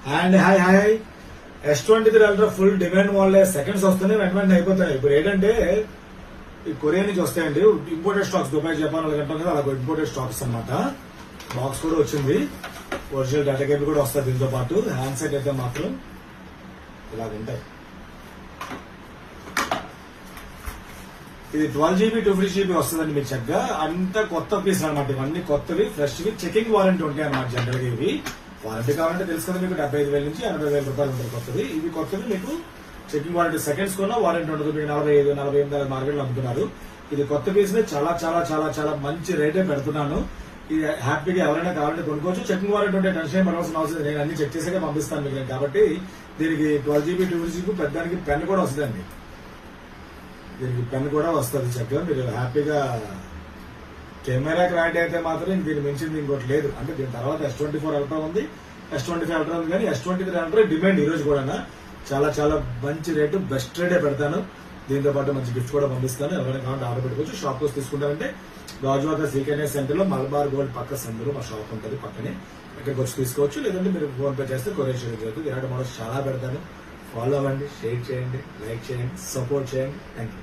And hi S23 ultra full demand వాళ్ళే seconds వస్తున్నాయి, వెంటనే అయిపోతాయి. ఇప్పుడు ఏంటంటే ఈ కొరియా నుంచి వస్తాయండి ఇంపోర్టెడ్ స్టాక్స్, దుబాయ్ జపాన్ అలాగంటాం కదా, అలా ఇంపోర్టెడ్ స్టాక్స్ అన్నమాట. బాక్స్ కూడా వచ్చింది, ఒరిజినల్ డేటా కేబుల్ కూడా వస్తుంది దీంతో పాటు. హ్యాండ్ సెట్ అయితే మాత్రం ఇలాగ ఉంటాయి. ఇది 12GB 250GB వస్తుందండి మీకు చక్కగా. అంత కొత్త పీస్ అనమాట, ఇవన్నీ కొత్తవి ఫ్రెష్వి. చెకింగ్ వారంటీ ఉంటాయి అనమాట జనరల్ గా. ఇవి వారంటీ కావాలంటే తెలుసు కదా మీకు, 75,000 నుంచి 80,000 రూపాయలు ఉంటాయి కొత్తవి. ఇవి కొత్తవి మీకు చెకింగ్ వారంటీ, సెకండ్స్ కూడా వారంటీ ఉండదు. మీకు 45, 48 మార్కెట్లో అమ్ముతున్నారు. ఇది కొత్త పీస్ చాలా చాలా చాలా చాలా మంచి రేటే పెడుతున్నాను. ఇది హ్యాపీగా ఎవరైనా కావాలంటే కొనుక్కోవచ్చు. చెకింగ్ వారంటీ ఉంటే టెన్షన్ పడవలసిన అవసరం, నేను అన్ని చెక్ చేసాక పంపిస్తాను మీకు. కాబట్టి దీనికి 12GB 250GB పెద్దానికి పెన్ కూడా వస్తుందండి. దీనికి పెన్ కూడా వస్తుంది చక్కగా. మీరు హ్యాపీగా కెమెరా క్లారిటీ అయితే మాత్రం దీన్ని మించింది ఇంకోటి లేదు. అంటే దీని తర్వాత S24 అల్ట్రా ఉంది, S25 అల్ట్రా ఉంది, కానీ S23 అల్ట్రా డిమాండ్ ఈ రోజు కూడా చాలా చాలా మంచి రేటు, బెస్ట్ రేటే పెడతాను. దీంతో పాటు మంచి గిఫ్ట్ కూడా పంపిస్తాను. ఎవరైనా కావాలంటే ఆర్డర్ పెట్టుకోవచ్చు. షాప్ కోసం తీసుకుంటారంటే గాజువాక సీకెనే సెంటర్ లో మలబార్ గోల్డ్ పక్క సందులో మా షాప్ ఉంటుంది పక్కనే, ఇక్కడికి వచ్చి తీసుకోవచ్చు. లేదంటే మీరు ఫోన్ పే చేస్తే కొరియర్ చేయడం జరుగుతుంది. ఇలాంటి మోడల్స్ చాలా పెడతాను. ఫాలో అవ్వండి, షేర్ చేయండి, లైక్ చేయండి, సపోర్ట్ చేయండి. Thank you.